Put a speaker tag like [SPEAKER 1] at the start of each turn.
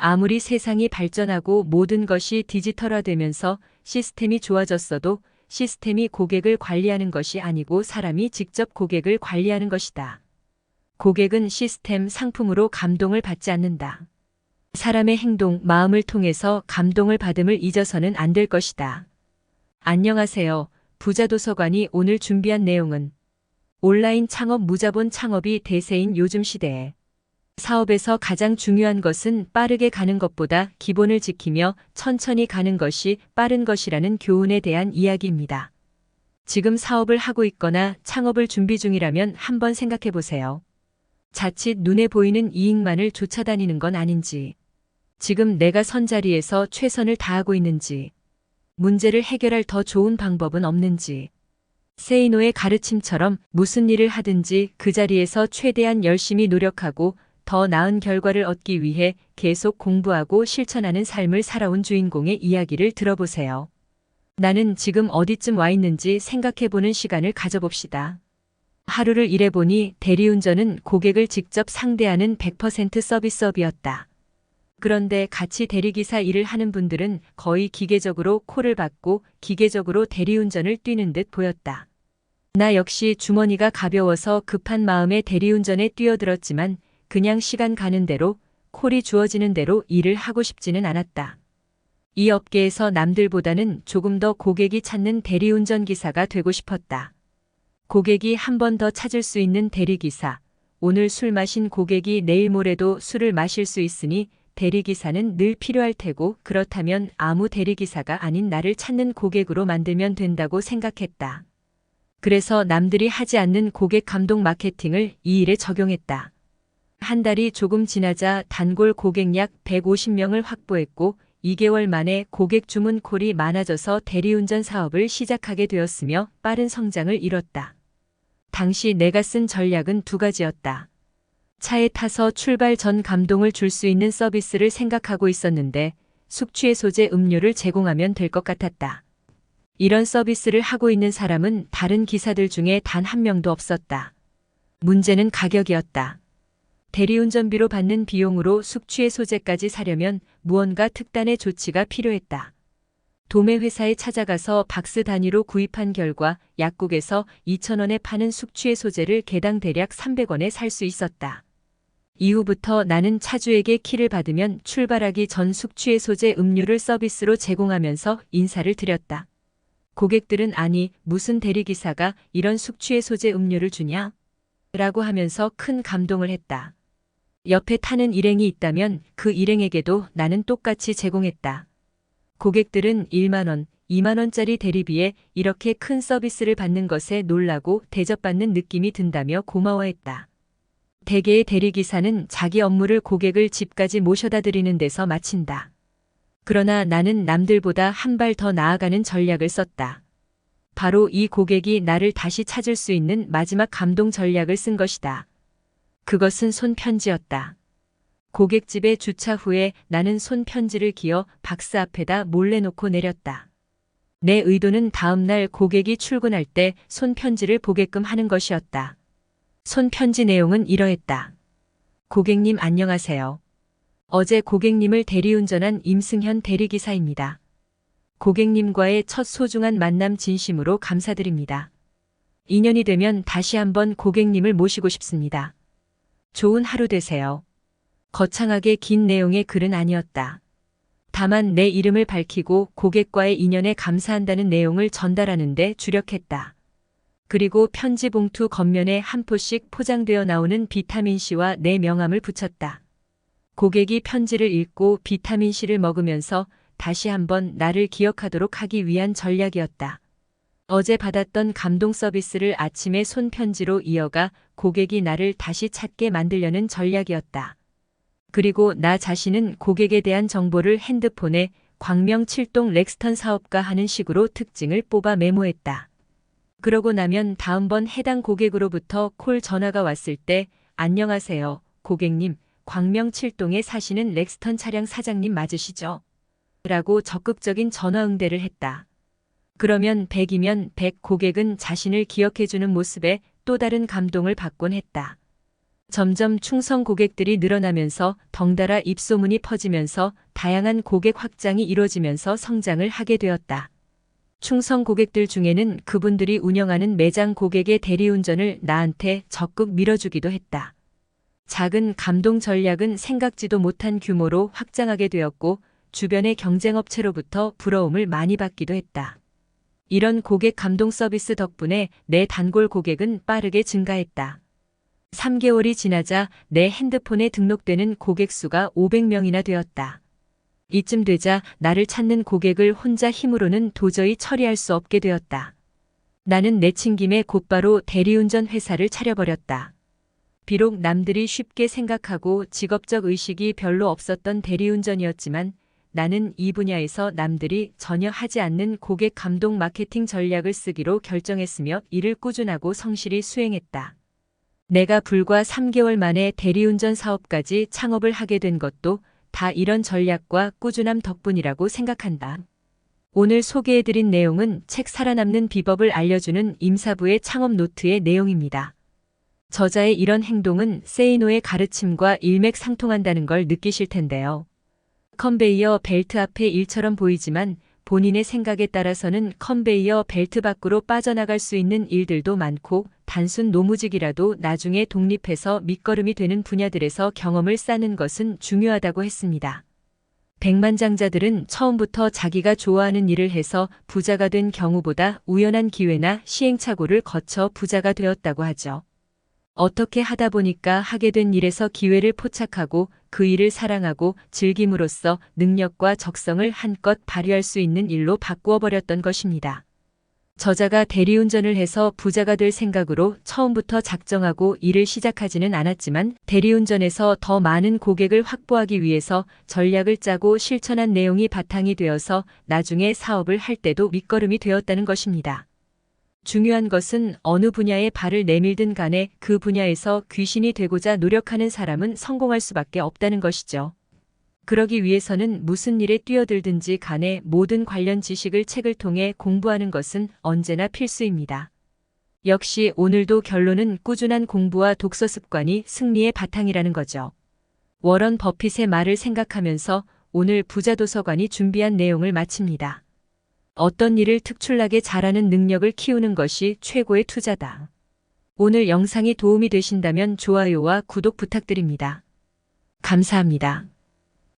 [SPEAKER 1] 아무리 세상이 발전하고 모든 것이 디지털화되면서 시스템이 좋아졌어도 시스템이 고객을 관리하는 것이 아니고 사람이 직접 고객을 관리하는 것이다. 고객은 시스템 상품으로 감동을 받지 않는다. 사람의 행동, 마음을 통해서 감동을 받음을 잊어서는 안 될 것이다. 안녕하세요. 부자도서관이 오늘 준비한 내용은 온라인 창업 무자본 창업이 대세인 요즘 시대에 사업에서 가장 중요한 것은 빠르게 가는 것보다 기본을 지키며 천천히 가는 것이 빠른 것이라는 교훈에 대한 이야기입니다. 지금 사업을 하고 있거나 창업을 준비 중이라면 한번 생각해 보세요. 자칫 눈에 보이는 이익만을 쫓아다니는 건 아닌지, 지금 내가 선 자리에서 최선을 다하고 있는지, 문제를 해결할 더 좋은 방법은 없는지, 세이노의 가르침처럼 무슨 일을 하든지 그 자리에서 최대한 열심히 노력하고 더 나은 결과를 얻기 위해 계속 공부하고 실천하는 삶을 살아온 주인공의 이야기를 들어보세요. 나는 지금 어디쯤 와 있는지 생각해보는 시간을 가져봅시다. 하루를 일해보니 대리운전은 고객을 직접 상대하는 100% 서비스업이었다. 그런데 같이 대리기사 일을 하는 분들은 거의 기계적으로 콜을 받고 기계적으로 대리운전을 뛰는 듯 보였다. 나 역시 주머니가 가벼워서 급한 마음에 대리운전에 뛰어들었지만 그냥 시간 가는 대로 콜이 주어지는 대로 일을 하고 싶지는 않았다. 이 업계에서 남들보다는 조금 더 고객이 찾는 대리운전 기사가 되고 싶었다. 고객이 한 번 더 찾을 수 있는 대리기사. 오늘 술 마신 고객이 내일 모레도 술을 마실 수 있으니 대리기사는 늘 필요할 테고 그렇다면 아무 대리기사가 아닌 나를 찾는 고객으로 만들면 된다고 생각했다. 그래서 남들이 하지 않는 고객 감동 마케팅을 이 일에 적용했다. 한 달이 조금 지나자 단골 고객 약 150명을 확보했고 2개월 만에 고객 주문 콜이 많아져서 대리운전 사업을 시작하게 되었으며 빠른 성장을 이뤘다. 당시 내가 쓴 전략은 두 가지였다. 차에 타서 출발 전 감동을 줄 수 있는 서비스를 생각하고 있었는데 숙취해소제 음료를 제공하면 될 것 같았다. 이런 서비스를 하고 있는 사람은 다른 기사들 중에 단 한 명도 없었다. 문제는 가격이었다. 대리운전비로 받는 비용으로 숙취해소제까지 사려면 무언가 특단의 조치가 필요했다. 도매회사에 찾아가서 박스 단위로 구입한 결과 약국에서 2,000원에 파는 숙취해소제를 개당 대략 300원에 살 수 있었다. 이후부터 나는 차주에게 키를 받으면 출발하기 전 숙취해소제 음료를 서비스로 제공하면서 인사를 드렸다. 고객들은 아니 무슨 대리기사가 이런 숙취해소제 음료를 주냐? 라고 하면서 큰 감동을 했다. 옆에 타는 일행이 있다면 그 일행에게도 나는 똑같이 제공했다. 고객들은 1만 원, 2만 원짜리 대리비에 이렇게 큰 서비스를 받는 것에 놀라고 대접받는 느낌이 든다며 고마워했다. 대개의 대리기사는 자기 업무를 고객을 집까지 모셔다 드리는 데서 마친다. 그러나 나는 남들보다 한 발 더 나아가는 전략을 썼다. 바로 이 고객이 나를 다시 찾을 수 있는 마지막 감동 전략을 쓴 것이다. 그것은 손편지였다. 고객집에 주차 후에 나는 손편지를 기어 박스 앞에다 몰래 놓고 내렸다. 내 의도는 다음날 고객이 출근할 때 손편지를 보게끔 하는 것이었다. 손편지 내용은 이러했다. 고객님 안녕하세요. 어제 고객님을 대리운전한 임승현 대리기사입니다. 고객님과의 첫 소중한 만남 진심으로 감사드립니다. 인연이 되면 다시 한번 고객님을 모시고 싶습니다. 좋은 하루 되세요. 거창하게 긴 내용의 글은 아니었다. 다만 내 이름을 밝히고 고객과의 인연에 감사한다는 내용을 전달하는 데 주력했다. 그리고 편지 봉투 겉면에 한 포씩 포장되어 나오는 비타민C와 내 명함을 붙였다. 고객이 편지를 읽고 비타민C를 먹으면서 다시 한번 나를 기억하도록 하기 위한 전략이었다. 어제 받았던 감동 서비스를 아침에 손편지로 이어가 고객이 나를 다시 찾게 만들려는 전략이었다. 그리고 나 자신은 고객에 대한 정보를 핸드폰에 광명 7동 렉스턴 사업가 하는 식으로 특징을 뽑아 메모했다. 그러고 나면 다음번 해당 고객으로부터 콜 전화가 왔을 때 안녕하세요, 고객님, 광명 7동에 사시는 렉스턴 차량 사장님 맞으시죠? 라고 적극적인 전화 응대를 했다. 그러면 100이면 100 고객은 자신을 기억해주는 모습에 또 다른 감동을 받곤 했다. 점점 충성 고객들이 늘어나면서 덩달아 입소문이 퍼지면서 다양한 고객 확장이 이루어지면서 성장을 하게 되었다. 충성 고객들 중에는 그분들이 운영하는 매장 고객의 대리운전을 나한테 적극 밀어주기도 했다. 작은 감동 전략은 생각지도 못한 규모로 확장하게 되었고 주변의 경쟁업체로부터 부러움을 많이 받기도 했다. 이런 고객 감동 서비스 덕분에 내 단골 고객은 빠르게 증가했다. 3개월이 지나자 내 핸드폰에 등록되는 고객 수가 500명이나 되었다. 이쯤 되자 나를 찾는 고객을 혼자 힘으로는 도저히 처리할 수 없게 되었다. 나는 내친 김에 곧바로 대리운전 회사를 차려버렸다. 비록 남들이 쉽게 생각하고 직업적 의식이 별로 없었던 대리운전이었지만 나는 이 분야에서 남들이 전혀 하지 않는 고객 감동 마케팅 전략을 쓰기로 결정했으며 이를 꾸준하고 성실히 수행했다. 내가 불과 3개월 만에 대리운전 사업까지 창업을 하게 된 것도 다 이런 전략과 꾸준함 덕분이라고 생각한다. 오늘 소개해드린 내용은 책 살아남는 비법을 알려주는 임사부의 창업 노트의 내용입니다. 저자의 이런 행동은 세이노의 가르침과 일맥상통한다는 걸 느끼실 텐데요. 컨베이어 벨트 앞의 일처럼 보이지만 본인의 생각에 따라서는 컨베이어 벨트 밖으로 빠져나갈 수 있는 일들도 많고 단순 노무직이라도 나중에 독립해서 밑거름이 되는 분야들에서 경험을 쌓는 것은 중요하다고 했습니다. 백만장자들은 처음부터 자기가 좋아하는 일을 해서 부자가 된 경우보다 우연한 기회나 시행착오를 거쳐 부자가 되었다고 하죠. 어떻게 하다 보니까 하게 된 일에서 기회를 포착하고 그 일을 사랑하고 즐김으로써 능력과 적성을 한껏 발휘할 수 있는 일로 바꾸어 버렸던 것입니다. 저자가 대리운전을 해서 부자가 될 생각으로 처음부터 작정하고 일을 시작하지는 않았지만 대리운전에서 더 많은 고객을 확보하기 위해서 전략을 짜고 실천한 내용이 바탕이 되어서 나중에 사업을 할 때도 밑거름이 되었다는 것입니다. 중요한 것은 어느 분야에 발을 내밀든 간에 그 분야에서 귀신이 되고자 노력하는 사람은 성공할 수밖에 없다는 것이죠. 그러기 위해서는 무슨 일에 뛰어들든지 간에 모든 관련 지식을 책을 통해 공부하는 것은 언제나 필수입니다. 역시 오늘도 결론은 꾸준한 공부와 독서 습관이 승리의 바탕이라는 거죠. 워런 버핏의 말을 생각하면서 오늘 부자도서관이 준비한 내용을 마칩니다. 어떤 일을 특출나게 잘하는 능력을 키우는 것이 최고의 투자다. 오늘 영상이 도움이 되신다면 좋아요와 구독 부탁드립니다. 감사합니다.